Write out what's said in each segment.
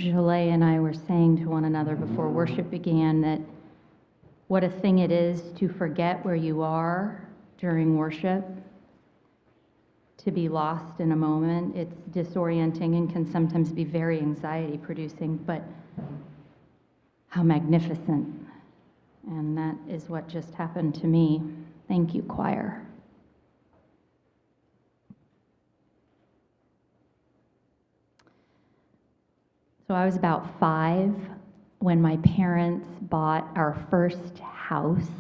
Jolie and I were saying to one another before worship began that what a thing it is to forget where you are during worship, to be lost in a moment. It's disorienting and can sometimes be very anxiety-producing, but how magnificent. And that is what just happened to me. Thank you, choir. So I was about 5 when my parents bought our first house.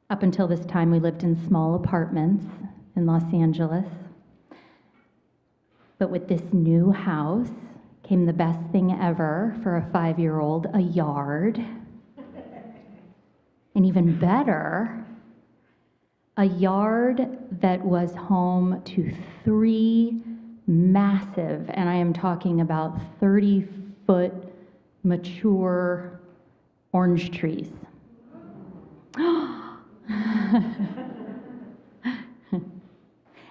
Up until this time, we lived in small apartments in Los Angeles. But with this new house came the best thing ever for a 5-year-old, a yard. And even better, a yard that was home to 3 massive, and I am talking about 30-foot mature orange trees.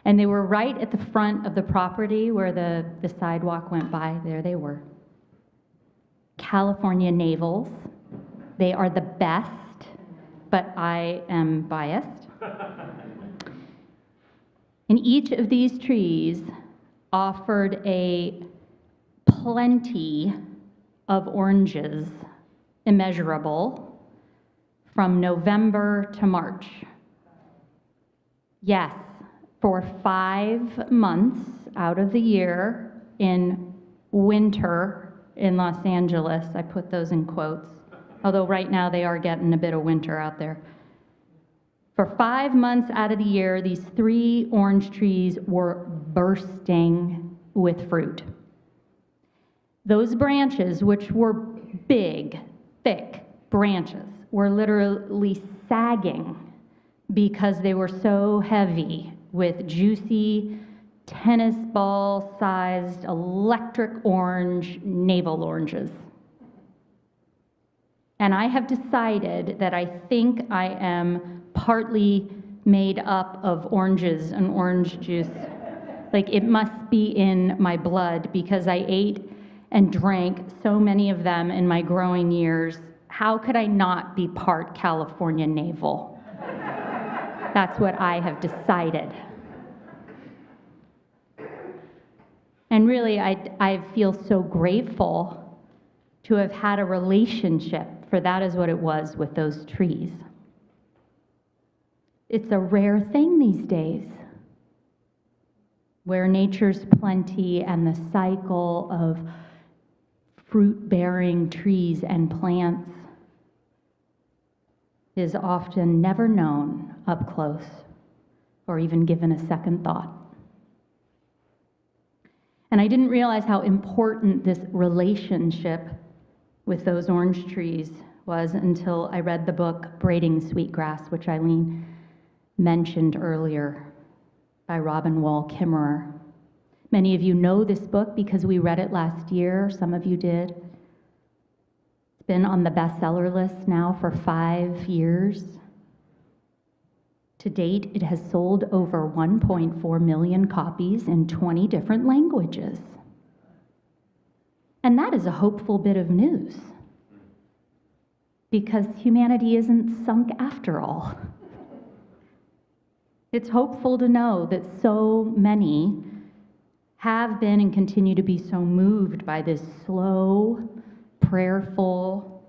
And they were right at the front of the property where the sidewalk went by. There they were. California navels. They are the best, but I am biased. And each of these trees offered a plenty of oranges, immeasurable, from November to March. Yes, for 5 months out of the year in winter in Los Angeles. I put those in quotes, although right now they are getting a bit of winter out there. For 5 months out of the year, these 3 orange trees were bursting with fruit. Those branches, which were big, thick branches, were literally sagging because they were so heavy with juicy, tennis ball-sized, electric orange navel oranges. And I have decided that I think I am partly made up of oranges and orange juice. Like, it must be in my blood because I ate and drank so many of them in my growing years. How could I not be part California navel? That's what I have decided. And really, I feel so grateful to have had a relationship, for that is what it was with those trees. It's a rare thing these days, where nature's plenty and the cycle of fruit-bearing trees and plants is often never known up close or even given a second thought. And I didn't realize how important this relationship with those orange trees was until I read the book Braiding Sweetgrass, which Eileen mentioned earlier, by Robin Wall Kimmerer. Many of you know this book because we read it last year. Some of you did. It's been on the bestseller list now for 5 years. To date, it has sold over 1.4 million copies in 20 different languages. And that is a hopeful bit of news, because humanity isn't sunk after all. It's hopeful to know that so many have been and continue to be so moved by this slow, prayerful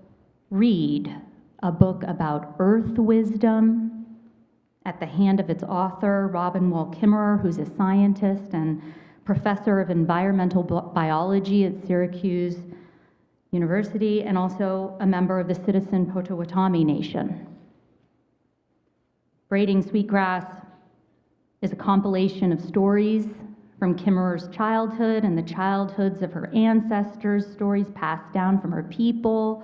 read, a book about earth wisdom at the hand of its author, Robin Wall Kimmerer, who's a scientist and professor of environmental biology at Syracuse University, and also a member of the Citizen Potawatomi Nation. Braiding Sweetgrass is a compilation of stories from Kimmerer's childhood and the childhoods of her ancestors, stories passed down from her people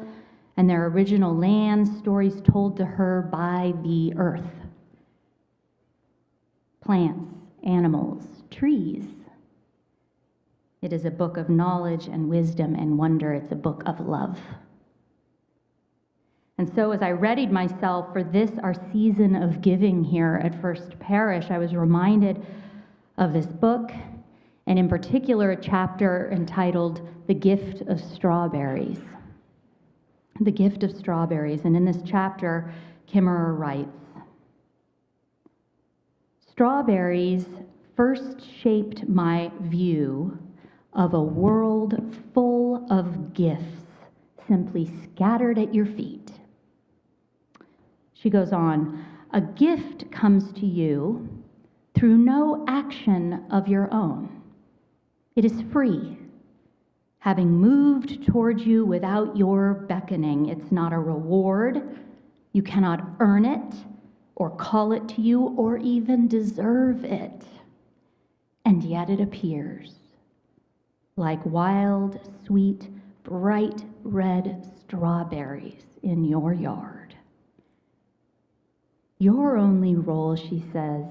and their original lands, stories told to her by the earth. Plants, animals, trees. It is a book of knowledge and wisdom and wonder. It's a book of love. And so as I readied myself for this, our season of giving here at First Parish, I was reminded of this book and in particular a chapter entitled The Gift of Strawberries. The Gift of Strawberries. And in this chapter, Kimmerer writes, "Strawberries first shaped my view of a world full of gifts simply scattered at your feet." She goes on, "A gift comes to you through no action of your own. It is free, having moved towards you without your beckoning. It's not a reward. You cannot earn it or call it to you or even deserve it. And yet it appears like wild, sweet, bright red strawberries in your yard. Your only role," she says,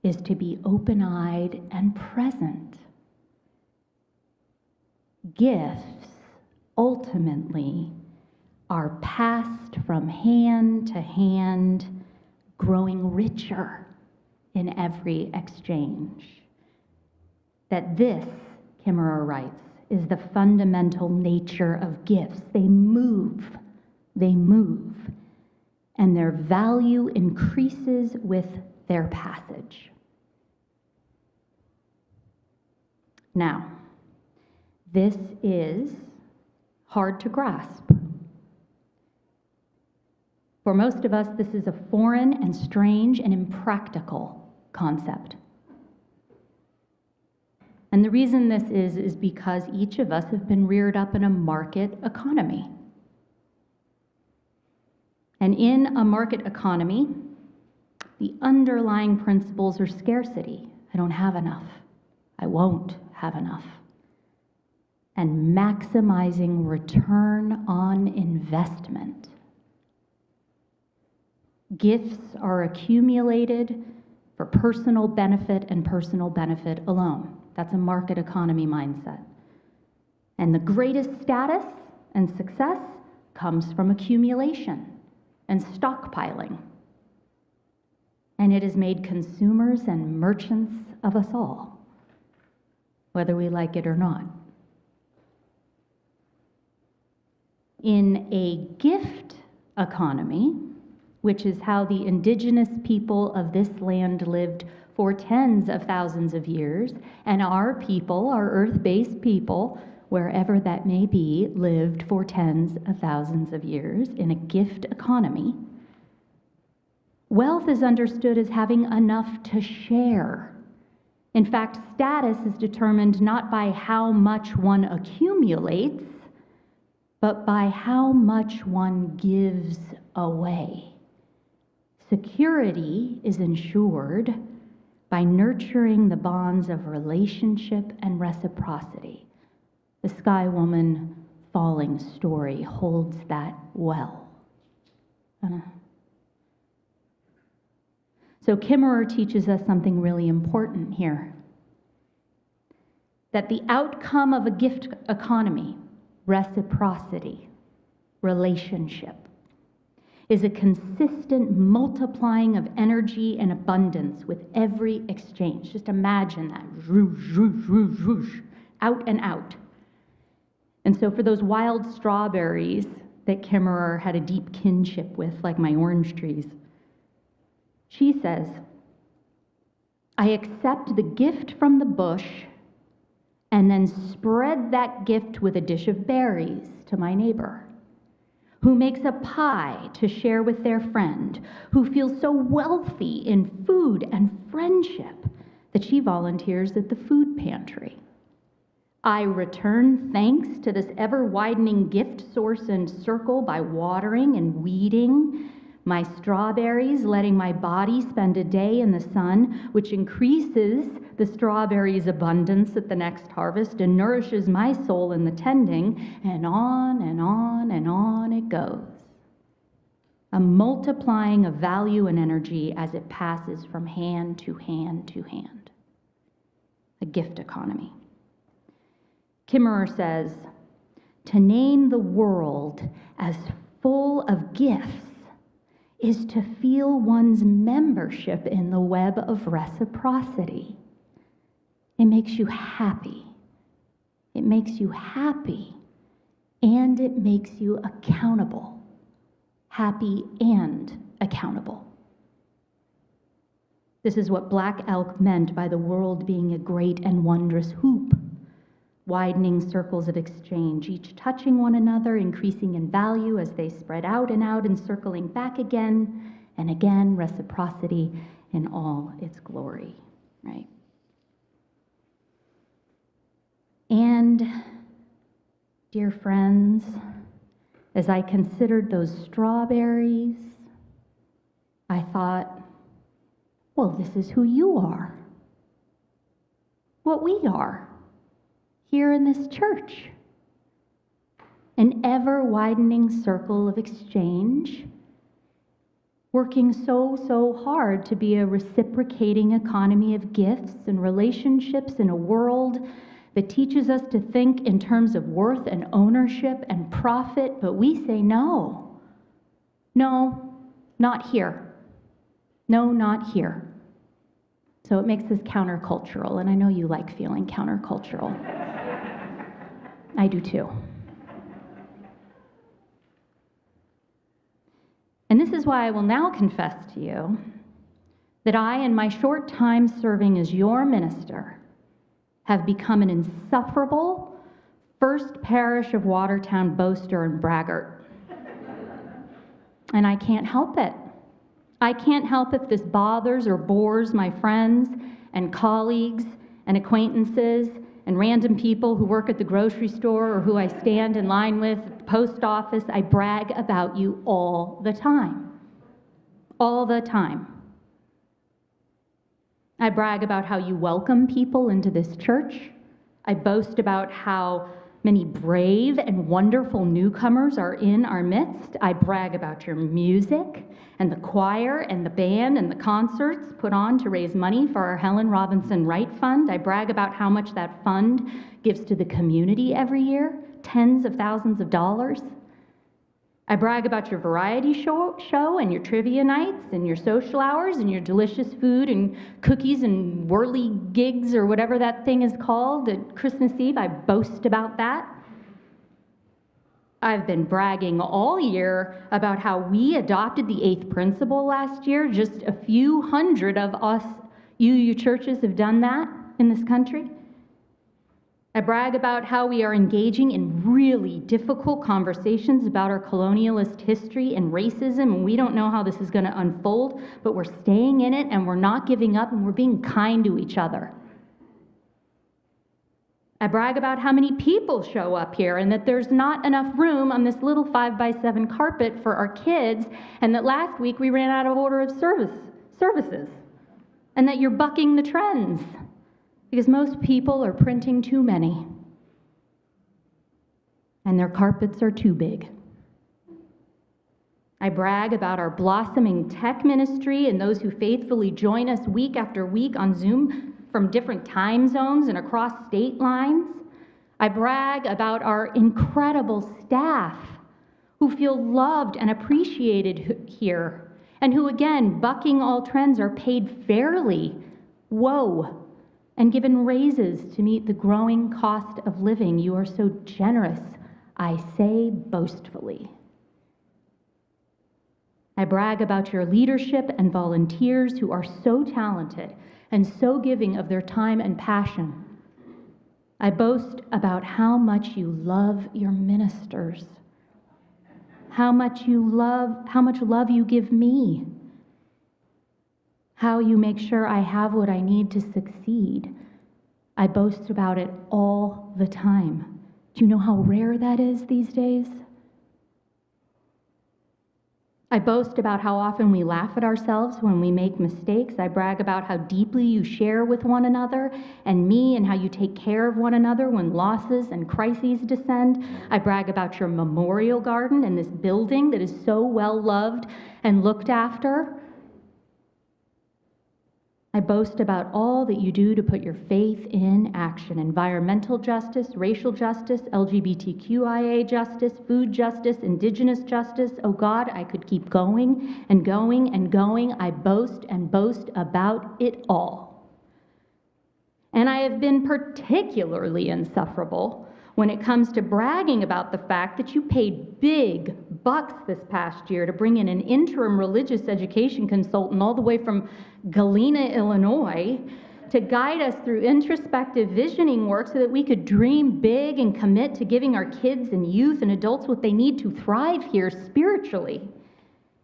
"is to be open-eyed and present. Gifts, ultimately, are passed from hand to hand, growing richer in every exchange. That this," Kimmerer writes, "is the fundamental nature of gifts. They move, and their value increases with their passage." Now, this is hard to grasp. For most of us, this is a foreign and strange and impractical concept. And the reason this is because each of us have been reared up in a market economy. And in a market economy, the underlying principles are scarcity. I don't have enough. I won't have enough. And maximizing return on investment. Gifts are accumulated for personal benefit and personal benefit alone. That's a market economy mindset. And the greatest status and success comes from accumulation and stockpiling. And it has made consumers and merchants of us all, whether we like it or not. In a gift economy, which is how the indigenous people of this land lived for tens of thousands of years, and our people, our earth-based people, wherever that may be, lived for tens of thousands of years in a gift economy. Wealth is understood as having enough to share. In fact, status is determined not by how much one accumulates, but by how much one gives away. Security is ensured by nurturing the bonds of relationship and reciprocity. The Sky Woman falling story holds that well. So Kimmerer teaches us something really important here. That the outcome of a gift economy, reciprocity, relationship, is a consistent multiplying of energy and abundance with every exchange. Just imagine that, whoosh, whoosh, whoosh, whoosh, out and out. And so for those wild strawberries that Kimmerer had a deep kinship with, like my orange trees, she says, "I accept the gift from the bush and then spread that gift with a dish of berries to my neighbor, who makes a pie to share with their friend, who feels so wealthy in food and friendship that she volunteers at the food pantry. I return thanks to this ever-widening gift source and circle by watering and weeding my strawberries, letting my body spend a day in the sun, which increases the strawberries' abundance at the next harvest and nourishes my soul in the tending," and on and on and on it goes. A multiplying of value and energy as it passes from hand to hand to hand. A gift economy. Kimmerer says, to name the world as full of gifts is to feel one's membership in the web of reciprocity. It makes you happy. It makes you happy, and it makes you accountable. Happy and accountable. This is what Black Elk meant by the world being a great and wondrous hoop, widening circles of exchange, each touching one another, increasing in value as they spread out, and circling back again and again, reciprocity in all its glory, right? And, dear friends, as I considered those strawberries, I thought, well, this is who you are. What we are here in this church. An ever-widening circle of exchange, working so hard to be a reciprocating economy of gifts and relationships in a world that teaches us to think in terms of worth and ownership and profit, but we say no. No, not here. No, not here. So it makes us countercultural, and I know you like feeling countercultural. I do too. And this is why I will now confess to you that I, in my short time serving as your minister, have become an insufferable First Parish of Watertown boaster and braggart. And I can't help it. I can't help if this bothers or bores my friends and colleagues and acquaintances and random people who work at the grocery store or who I stand in line with at the post office. I brag about you all the time. All the time. I brag about how you welcome people into this church. I boast about how many brave and wonderful newcomers are in our midst. I brag about your music and the choir and the band and the concerts put on to raise money for our Helen Robinson Wright Fund. I brag about how much that fund gives to the community every year, tens of thousands of dollars. I brag about your variety show and your trivia nights and your social hours and your delicious food and cookies and whirly gigs or whatever that thing is called at Christmas Eve. I boast about that. I've been bragging all year about how we adopted the 8th principle last year. Just a few hundred of us, you churches have done that in this country. I brag about how we are engaging in really difficult conversations about our colonialist history and racism, and we don't know how this is going to unfold, but we're staying in it and we're not giving up and we're being kind to each other. I brag about how many people show up here and that there's not enough room on this little 5x7 carpet for our kids, and that last week we ran out of order of services, and that you're bucking the trends. Because most people are printing too many, and their carpets are too big. I brag about our blossoming tech ministry and those who faithfully join us week after week on Zoom from different time zones and across state lines. I brag about our incredible staff who feel loved and appreciated here, and who, again, bucking all trends, are paid fairly. Whoa. And given raises to meet the growing cost of living. You are so generous, I say boastfully. I brag about your leadership and volunteers who are so talented and so giving of their time and passion. I boast about how much you love your ministers, how much love you give me, how you make sure I have what I need to succeed. I boast about it all the time. Do you know how rare that is these days? I boast about how often we laugh at ourselves when we make mistakes. I brag about how deeply you share with one another and me, and how you take care of one another when losses and crises descend. I brag about your memorial garden and this building that is so well loved and looked after. I boast about all that you do to put your faith in action: environmental justice, racial justice, LGBTQIA justice, food justice, indigenous justice. Oh God, I could keep going and going and going. I boast and boast about it all. And I have been particularly insufferable when it comes to bragging about the fact that you paid big bucks this past year to bring in an interim religious education consultant all the way from Galena, Illinois, to guide us through introspective visioning work so that we could dream big and commit to giving our kids and youth and adults what they need to thrive here spiritually.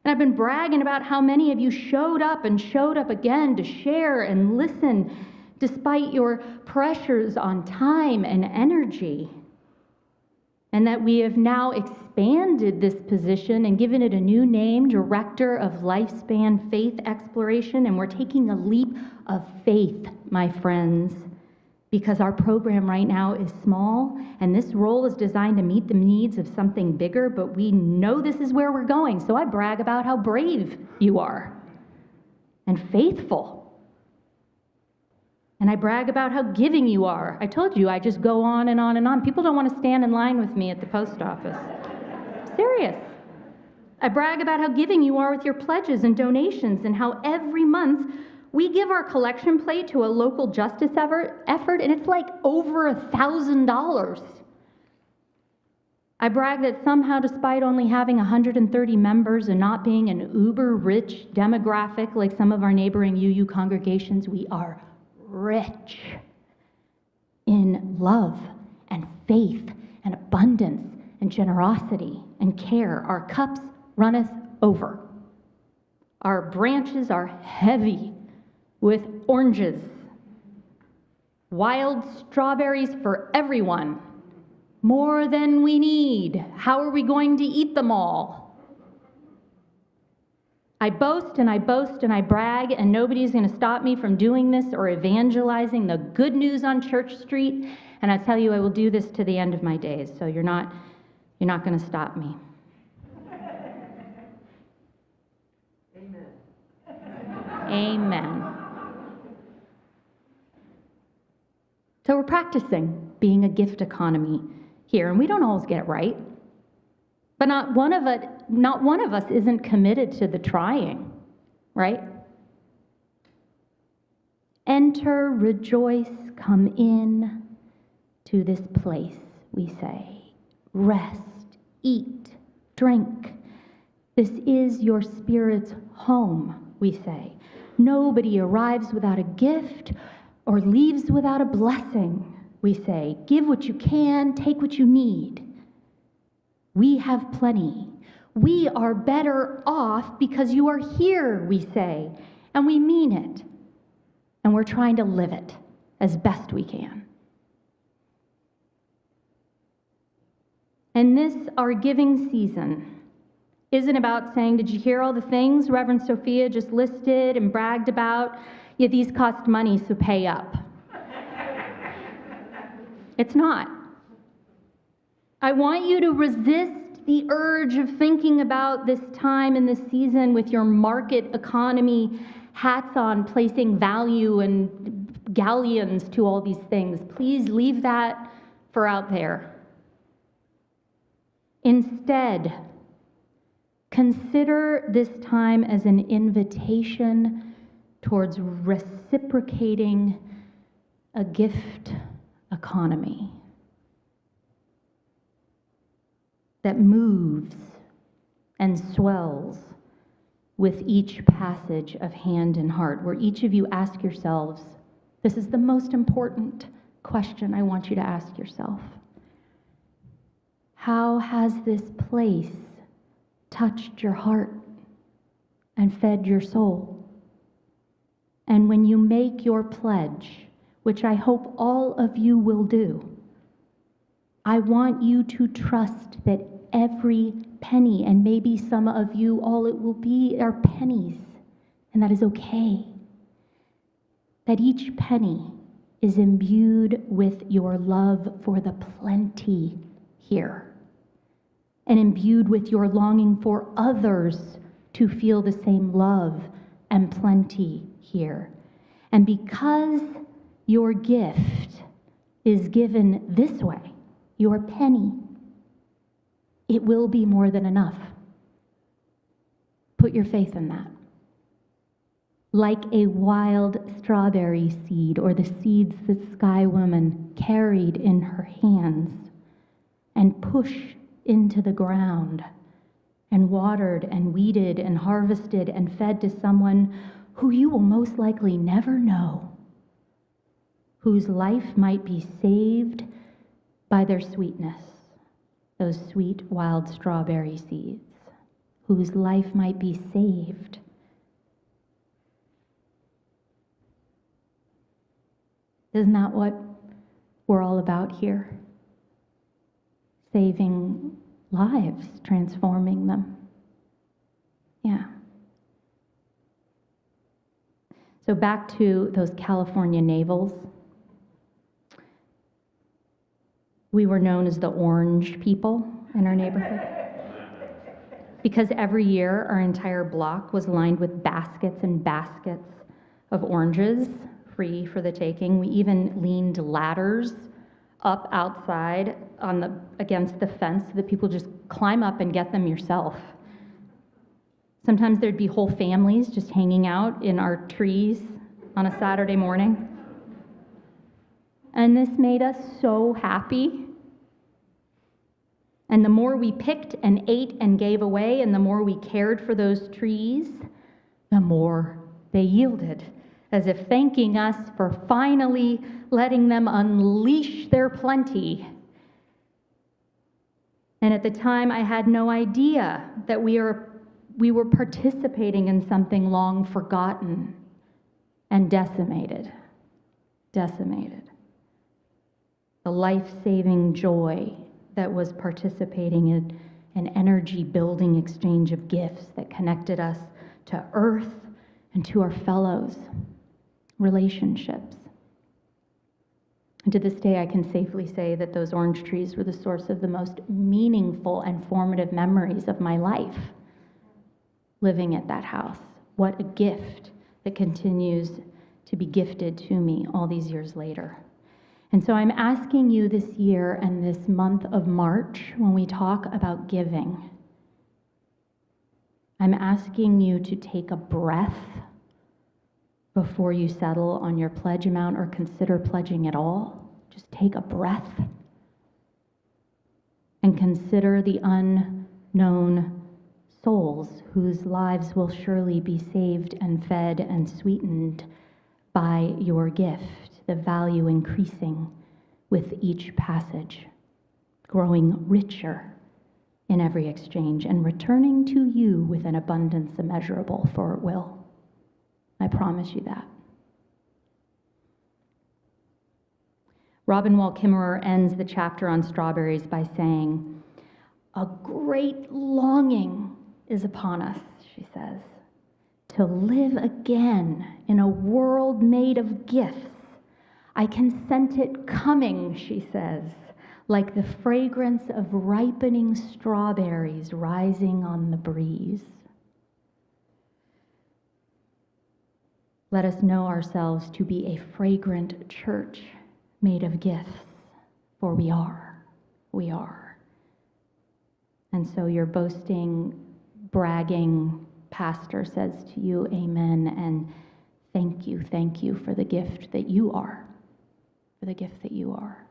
And I've been bragging about how many of you showed up and showed up again to share and listen despite your pressures on time and energy. And that we have now expanded this position and given it a new name, Director of Lifespan Faith Exploration, and we're taking a leap of faith, my friends, because our program right now is small, and this role is designed to meet the needs of something bigger, but we know this is where we're going, so I brag about how brave you are and faithful. And I brag about how giving you are. I told you I just go on and on and on. People don't want to stand in line with me at the post office. Serious. I brag about how giving you are with your pledges and donations and how every month we give our collection plate to a local justice effort and it's like over $1,000. I brag that somehow, despite only having 130 members and not being an uber-rich demographic like some of our neighboring UU congregations, we are rich in love and faith and abundance and generosity and care. Our cups runneth over. Our branches are heavy with oranges, wild strawberries for everyone, more than we need. How are we going to eat them all? I boast and I boast and I brag, and nobody's going to stop me from doing this or evangelizing the good news on Church Street. And I tell you, I will do this to the end of my days. So you're not going to stop me. Amen. Amen. So we're practicing being a gift economy here, and we don't always get it right. But not one of us isn't committed to the trying, right? Enter, rejoice, come in to this place, we say. Rest, eat, drink. This is your spirit's home, we say. Nobody arrives without a gift or leaves without a blessing, we say. Give what you can, take what you need. We have plenty. We are better off because you are here, we say, and we mean it. And we're trying to live it as best we can. And this, our giving season, isn't about saying, did you hear all the things Reverend Sophia just listed and bragged about? Yeah, these cost money, so pay up. It's not. I want you to resist the urge of thinking about this time and this season with your market economy hats on, placing value and galleons to all these things. Please leave that for out there. Instead, consider this time as an invitation towards reciprocating a gift economy that moves and swells with each passage of hand and heart, where each of you ask yourselves, this is the most important question I want you to ask yourself. How has this place touched your heart and fed your soul? And when you make your pledge, which I hope all of you will do, I want you to trust that every penny, and maybe some of you, all it will be are pennies, and that is okay. That each penny is imbued with your love for the plenty here, and imbued with your longing for others to feel the same love and plenty here. And because your gift is given this way, your penny, it will be more than enough. Put your faith in that. like a wild strawberry seed, or the seeds that Sky Woman carried in her hands and pushed into the ground and watered and weeded and harvested and fed to someone who you will most likely never know, whose life might be saved by their sweetness, those sweet wild strawberry seeds, whose life might be saved. Isn't that what we're all about here? Saving lives, transforming them. Yeah. So back to those California navels. We were known as the orange people in our neighborhood because every year our entire block was lined with baskets and baskets of oranges, free for the taking. We even leaned ladders up outside against the fence so that people just climb up and get them yourself. Sometimes there'd be whole families just hanging out in our trees on a Saturday morning. And this made us so happy. And the more we picked and ate and gave away, and the more we cared for those trees, the more they yielded, as if thanking us for finally letting them unleash their plenty. And at the time, I had no idea that we were participating in something long forgotten and decimated. Decimated. The life-saving joy that was participating in an energy-building exchange of gifts that connected us to earth and to our fellows, relationships. And to this day, I can safely say that those orange trees were the source of the most meaningful and formative memories of my life, living at that house. What a gift that continues to be gifted to me all these years later. And so I'm asking you this year and this month of March, when we talk about giving, I'm asking you to take a breath before you settle on your pledge amount or consider pledging at all. Just take a breath and consider the unknown souls whose lives will surely be saved and fed and sweetened by your gift, the value increasing with each passage, growing richer in every exchange, and returning to you with an abundance immeasurable, for it will. I promise you that. Robin Wall Kimmerer ends the chapter on strawberries by saying, "A great longing is upon us," she says, "to live again in a world made of gifts. I can scent it coming," she says, "like the fragrance of ripening strawberries rising on the breeze." Let us know ourselves to be a fragrant church made of gifts, for we are. We are. And so your boasting, bragging pastor says to you, amen, and thank you for the gift that you are, for the gift that you are.